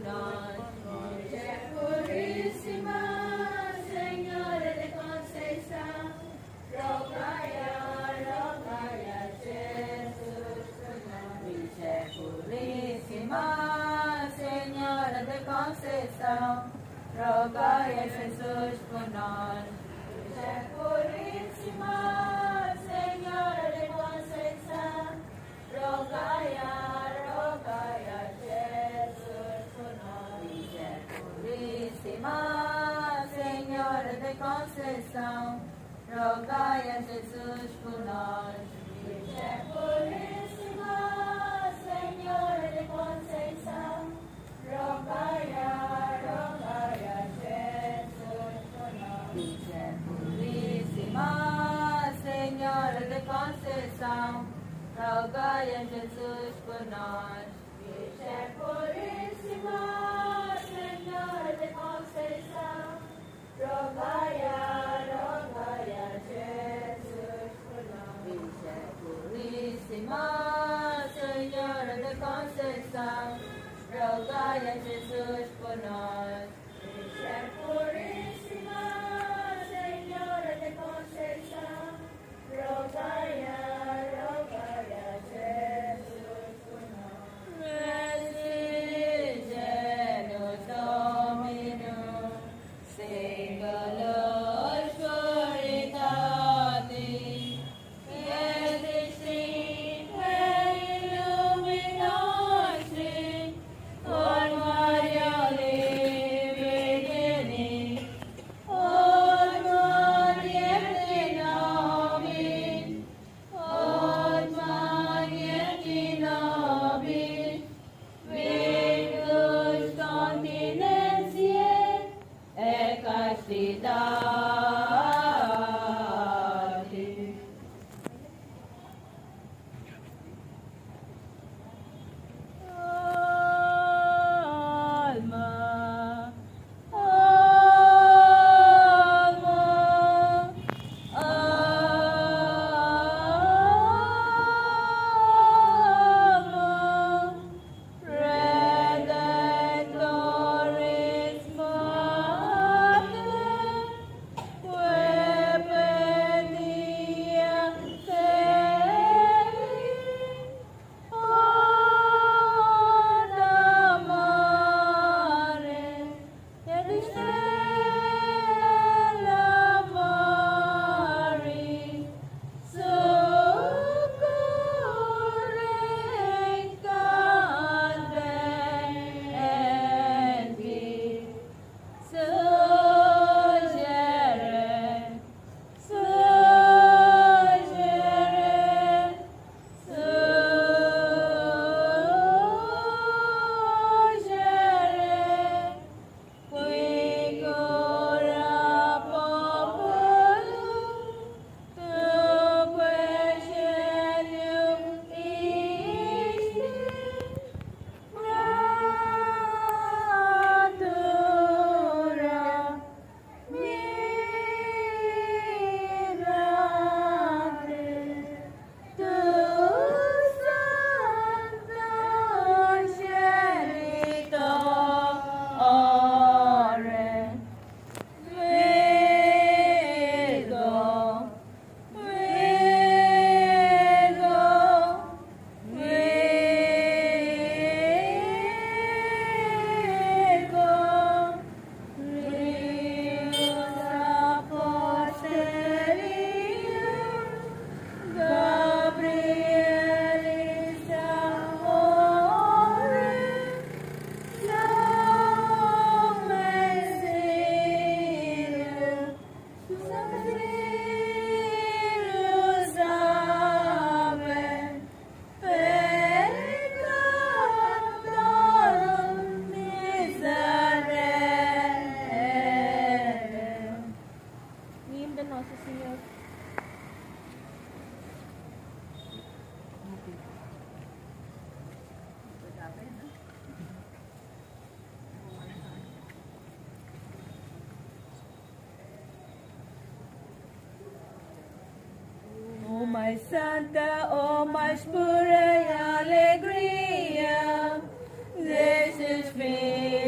nós. Virgem Puríssima, Senhora de Conceição, rogai a Jesus por nós. Virgem Puríssima, Senhora de Conceição, rogai a Jesus por nós. Virgem Puríssima, Senhora de Conceição, rogai a Jesus por nós. Virgem Puríssima, Senhora de Conceição, rogai a Jesus por nós. Virgem Puríssima, Senhora de Conceição, rogai a Jesus por nós. Virgem Puríssima, Senhora de Conceição, rogai a Jesus por nós. Virgem Puríssima, Senhora de Conceição, rogai a Jesus por nós. Virgem Puríssima, Senhora de Conceição, rogai a Jesus por nós. Virgem Puríssima, Senhora de Conceição, rogai a Jesus por nós. Genus Dominum, singulos puritate, et illuminati, con Maria Virgini, con Maria Nobis, con Maria Nobis, virtus continentiae et castitatis. Alma, alma, alma, Redemptoris Mater, Wepedia Tei, Orda Mare, et Stella Maris, socorre cadenti, surgere, surgere, surgere, qui cura populum, tuque genium isti, natura migrante, tu sancta genitore, Virgo, Virgo, Virgo, Rius Aposterium, Gabrielis amore, Sanctilius ave, peccatorum miserere. Name the Nosso Senhor. Oh my Santa, oh mais pura alegria, desses filhos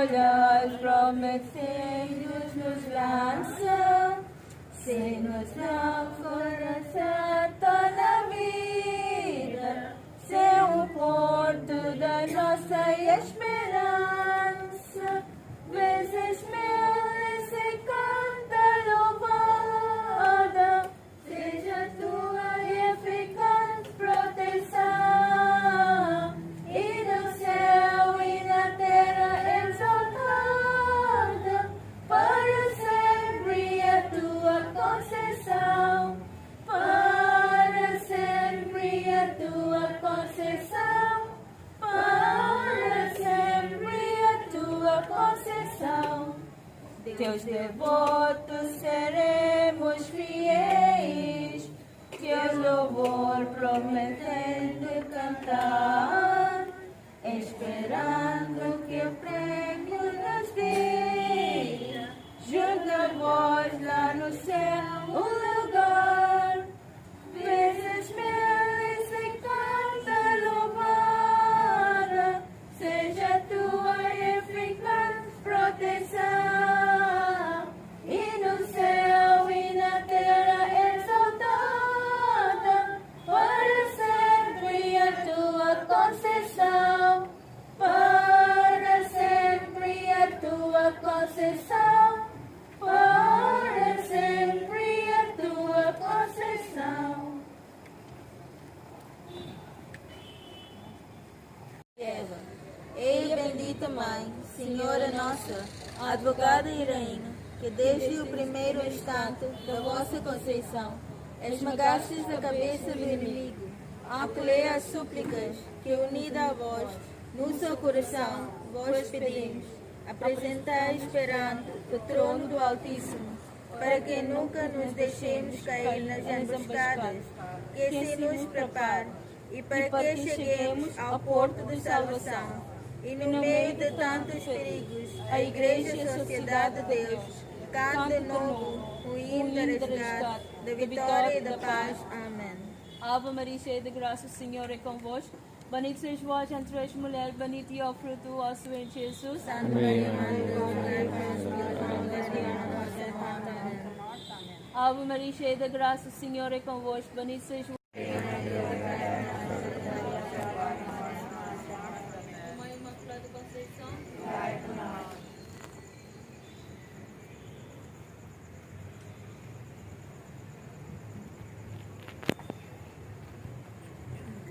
delivered us from its sin, useless ransom. Sin was not for us at la vida. Seu porto da nossa esperança. Vezes mil esse canta louvada. Seja tua eficaz proteção. E no céu e na terra exaltada. Para sempre a tua concessão. Para sempre a tua concessão. Para sempre a tua concessão. Teus devotos seremos fiéis, teus louvor prometendo cantar, esperando que o prêmio nos dê, junto a vós lá no céu um lugar. Vezes mil se canta louvada, seja tua eficaz proteção, e no céu e na terra exaltada, para sempre a tua concessão, para sempre a tua concessão, para sempre a tua concessão. Ei, bendita Mãe, Senhora nossa, advogada e rainha, que desde o primeiro instante da vossa conceição esmagastes a cabeça do inimigo, acolhei as súplicas que, unida a vós, no seu coração, vós pedimos, apresentais perante o trono do Altíssimo, para que nunca nos deixemos cair nas emboscadas que se nos prepare, e para que cheguemos ao porto de salvação. E no meio de tantos perigos, a Igreja e a Sociedade de Deus canta de novo o hino da resgate, da vitória e da paz. Amém. Ave Maria, cheia de graça, o Senhor é convosco. Bendita sois vós entre as mulheres, bendito é o fruto do vosso ventre, Jesus. Santa Maria, Mãe de Deus, rogai por nós, Amém. Ave Maria, cheia de graça, o Senhor é convosco. Bendito sois vós. Mãe Imaculada Conceição,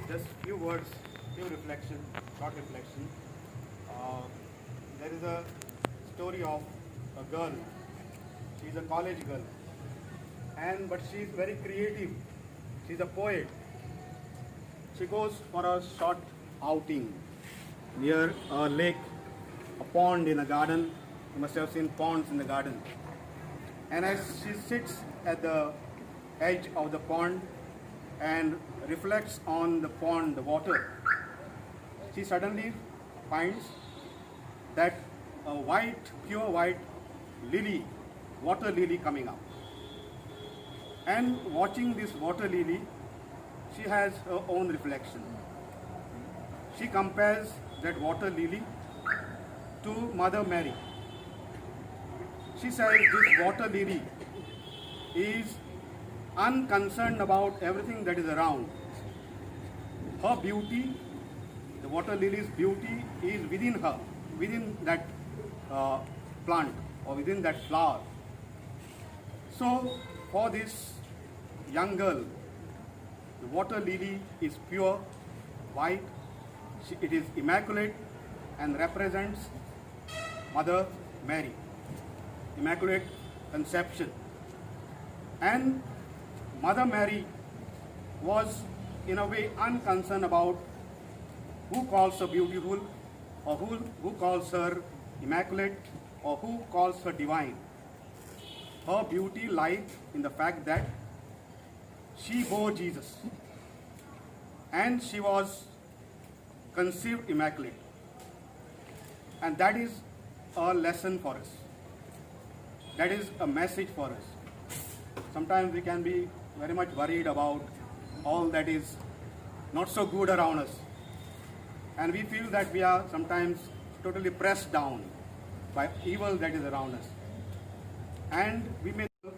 just few words, few reflection, short reflection. There is a story of a girl. She is a college girl, but she is very creative. She is a poet. She goes for a short outing near a lake, a pond in a garden. You must have seen ponds in the garden. And as she sits at the edge of the pond and reflects on the pond, the water, she suddenly finds that a white, pure white lily, water lily coming up. And watching this water lily, she has her own reflection. She compares that water lily to Mother Mary. She says this water lily is unconcerned about everything that is around. Her beauty, the water lily's beauty, is within her, within that plant or within that flower. So for this young girl, the water lily is pure, white, it is immaculate and represents Mother Mary, Immaculate Conception. And Mother Mary was in a way unconcerned about who calls her beautiful or who calls her immaculate or who calls her divine. Her beauty lies in the fact that she bore Jesus and she was conceived immaculate. And that is a lesson for us. That is a message for us. Sometimes we can be very much worried about all that is not so good around us. And we feel that we are sometimes totally pressed down. by evil that is around us. And we may know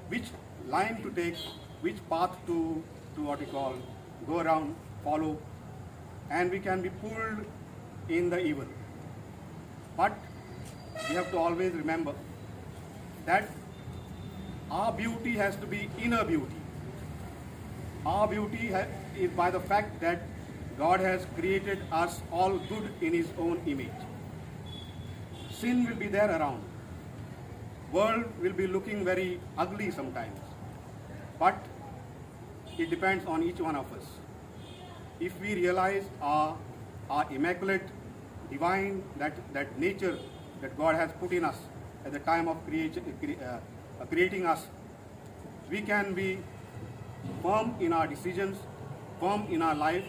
which line to take, which path to what we call go around, follow, and we can be pulled in the evil. But we have to always remember that our beauty has to be inner beauty. Our beauty is by the fact that God has created us all good in His own image. Sin will be there around. World will be looking very ugly sometimes. But it depends on each one of us. If we realize our immaculate, divine, that nature that God has put in us at the time of creating us, we can be firm in our decisions, firm in our life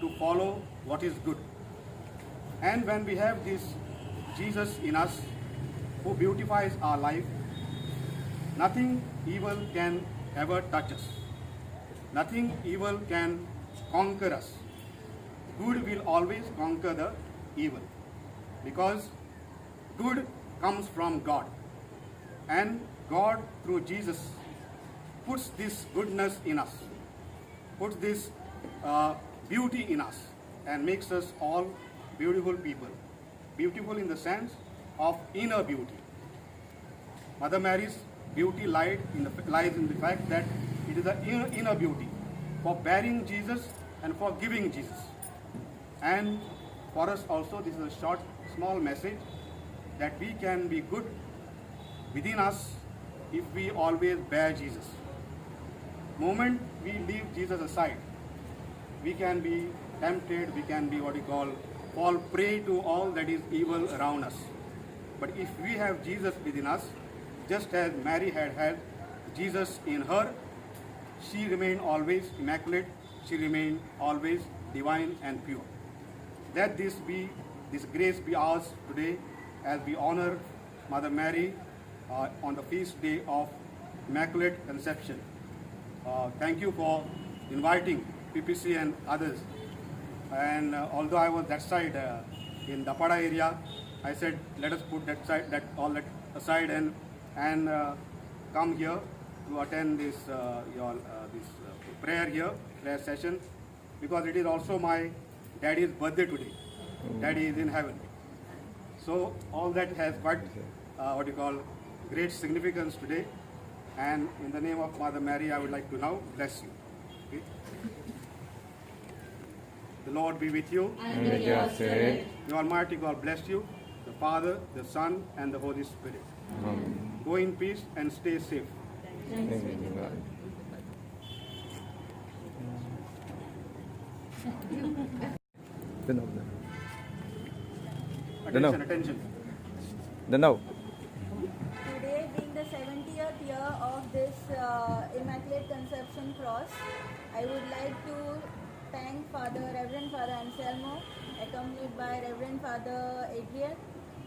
to follow what is good. And when we have this Jesus in us who beautifies our life, nothing evil can ever touch us. Nothing evil can conquer us. Good will always conquer the evil, because good comes from God. And God, through Jesus, puts this goodness in us, puts this beauty in us, and makes us all beautiful people. Beautiful in the sense of inner beauty. Mother Mary's beauty lies in the fact that it is the inner beauty for bearing Jesus and for giving Jesus. And for us also, this is a short, small message that we can be good within us if we always bear Jesus. Moment we leave Jesus aside, we can be tempted, we can be fall prey to all that is evil around us. But if we have Jesus within us, just as Mary had Jesus in her, she remained always immaculate, she remained always divine and pure. That this grace be ours today as we honor Mother Mary on the feast day of Immaculate Conception. Thank you for inviting PPC and others. And although I was that side in Dapada area, I said let us put that aside and come here to attend this prayer session, because it is also my daddy's birthday today. Daddy is in heaven. So all that has quite great significance today. And in the name of Mother Mary, I would like to now bless you. Okay? The Lord be with you. And with your spirit. The Almighty God bless you, the Father, the Son, and the Holy Spirit. Amen. Go in peace and stay safe. Thanks be to God. Attention. Danav. Today being the 70th year of this Immaculate Conception cross, I would like to thank Reverend Father Anselmo, accompanied by Reverend Father Adrian,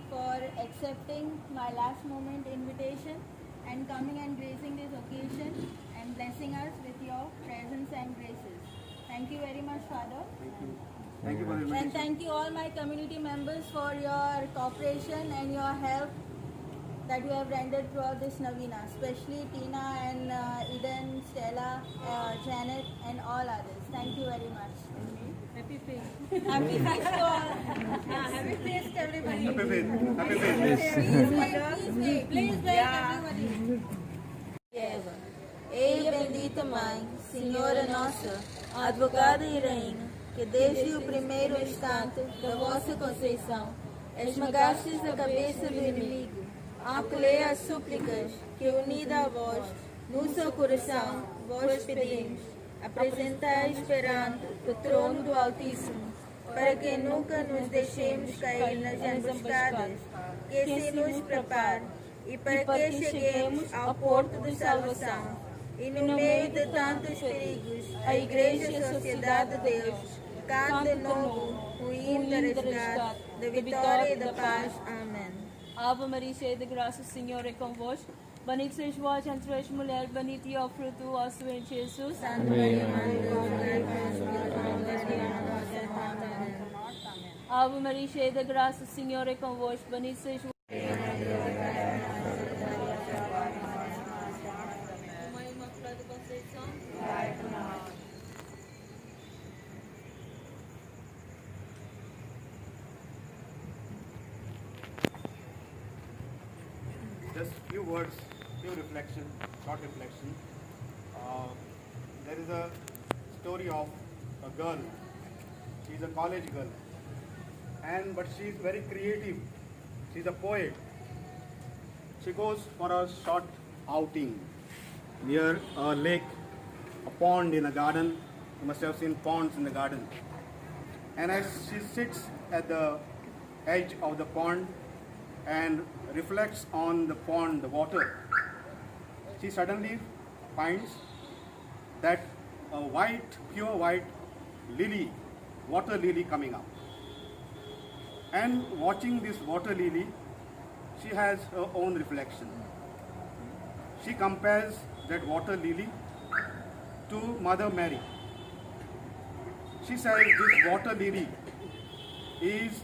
for accepting my last moment invitation and coming and gracing this occasion and blessing us with your presence and graces. Thank you very much, Father. Thank you. Thank you for the And invitation. thank you all my community members for your cooperation and your help that you have rendered throughout this Navina, especially Tina and Eden, Stella, Janet, and all others. Thank you very much. Happy faith. Happy feast to all. Happy feast, everybody. Happy faith. Happy faith. Please wait, everybody. Ei, bendita Mãe, Senhora Nossa, advogada e rainha, que desde o primeiro instante da vossa conceição esmagastes a cabeça do inimigo, acolhei as súplicas que, unida a vós, no seu coração, vos pedimos, apresentai perante o trono do Altíssimo, para que nunca nos deixemos cair nas emboscadas que se nos prepare, e para que cheguemos ao porto de salvação. E no meio de tantos perigos, a Igreja e a Sociedade de Deus cante de novo o hino da resgate, da vitória e da paz. Amém. Ave Maria, cheia de graça, o Senhor é convosco. Bendito sois vós entre as mulheres, bendito é o fruto do vosso ventre, Jesus. Santa Maria, Mãe de Deus, rogai por nós, pecadores, agora e na hora da nossa morte. Amém. Ave Maria, cheia de graça, o Senhor é convosco. Bendita sois vós. Mãe Imaculada Conceição, Just few words, few reflection, short reflection. There is a story of a girl. She is a college girl, but she is very creative. She is a poet. She goes for a short outing near a lake, a pond in a garden. You must have seen ponds in the garden. And as she sits at the edge of the pond and reflects on the pond, the water, she suddenly finds that a white, pure white lily, water lily coming up. And watching this water lily, she has her own reflection. She compares that water lily to Mother Mary. She says this water lily is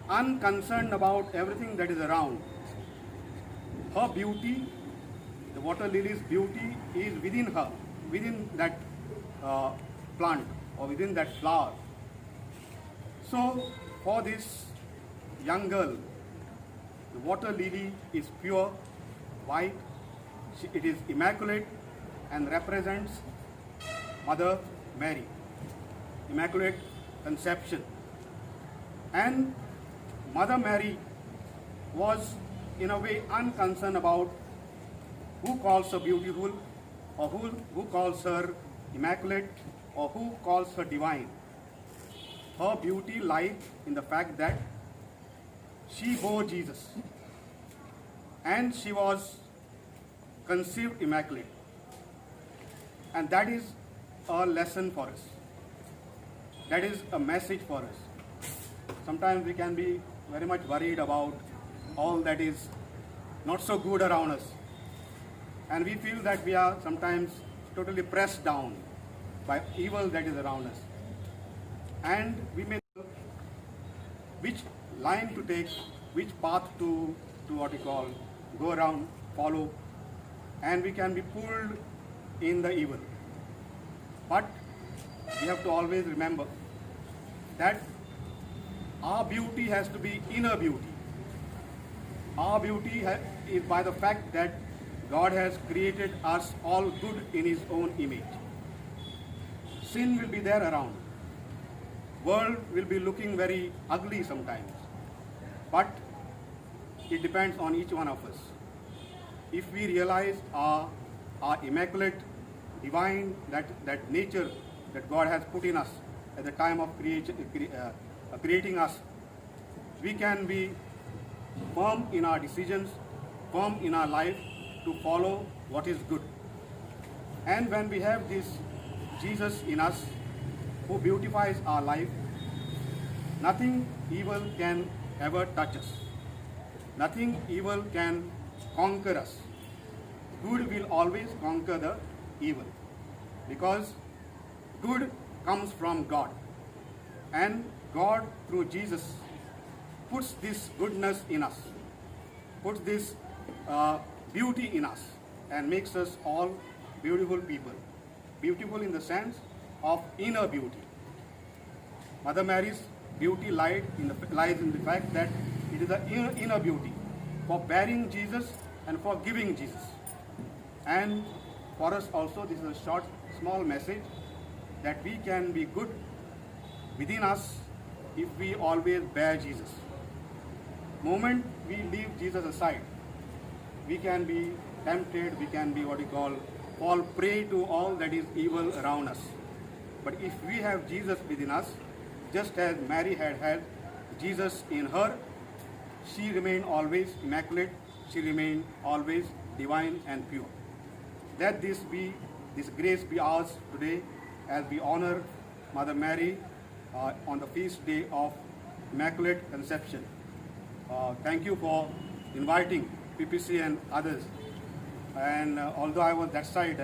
unconcerned about everything that is around. Her beauty, the water lily's beauty, is within her, within that plant or within that flower. So for this young girl, the water lily is pure, white, it is immaculate and represents Mother Mary, Immaculate Conception. And Mother Mary was in a way unconcerned about who calls her beautiful or who calls her immaculate or who calls her divine. Her beauty lies in the fact that she bore Jesus and she was conceived immaculate. And that is a lesson for us. That is a message for us. Sometimes we can be very much worried about all that is not so good around us. And we feel that we are sometimes totally pressed down by evil that is around us. And we may know which line to take, which path to what we call go around, follow, and we can be pulled in the evil. But we have to always remember that our beauty has to be inner beauty. Our beauty is by the fact that God has created us all good in His own image. Sin will be there around. World will be looking very ugly sometimes. But it depends on each one of us. If we realize our immaculate, divine, that nature that God has put in us at the time of creating us, we can be firm in our decisions, firm in our life to follow what is good. And when we have this Jesus in us who beautifies our life, nothing evil can ever touch us. Nothing evil can conquer us. Good will always conquer the evil, because good comes from God, and God through Jesus puts this goodness in us, puts this beauty in us, and makes us all beautiful people. Beautiful in the sense of inner beauty. Mother Mary's beauty lies in the fact that it is the inner beauty for bearing Jesus and for giving Jesus. And for us also, this is a short, small message that we can be good within us if we always bear Jesus. Moment we leave Jesus aside, we can be tempted, we can be fall prey to all that is evil around us. But if we have Jesus within us, just as Mary had Jesus in her, she remained always immaculate, she remained always divine and pure. Let this grace be ours today as we honor Mother Mary on the feast day of Immaculate Conception. Thank you for inviting PPC and others. And although I was that side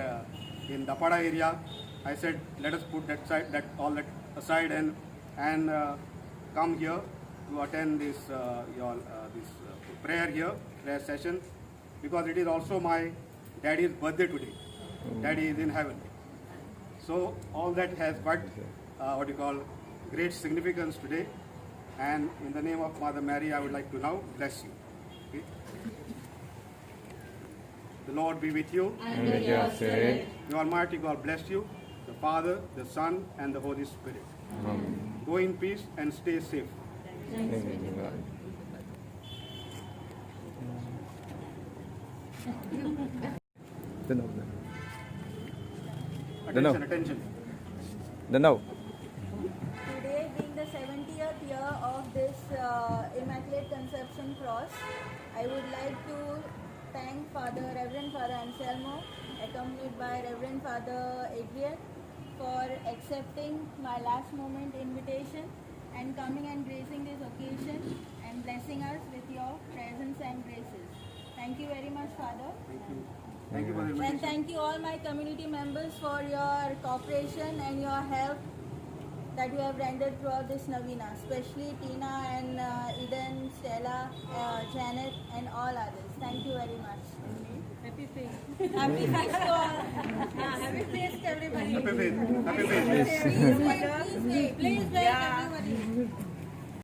in the Pada area, I said let us put that aside and come here to attend this prayer here, prayer session, because it is also my daddy's birthday today. Daddy is in heaven. So all that has quite great significance today. And in the name of Mother Mary, I would like to now bless you. Okay? The Lord be with you. And with your spirit. The Almighty God bless you, the Father, the Son, and the Holy Spirit. Amen. Go in peace and stay safe. Thanks be to God. Danaw. Attention, attention. Danaw. Today being the 70th year of this Immaculate Conception Cross, I would like to thank Reverend Father Anselmo, accompanied by Reverend Father Adrian, for accepting my last moment invitation and coming and gracing this occasion and blessing us with your presence and graces. Thank you very much, Father. Thank you. Thank you for the And invitation. thank you all my community members for your cooperation and your help that you have rendered throughout this Novena, especially Tina and Eden, Stella, Janet and all others. Thank you very much. Happy faith. Happy Feast to all. Happy faith, everybody. Happy faith. Happy faith. Please wait, please wait.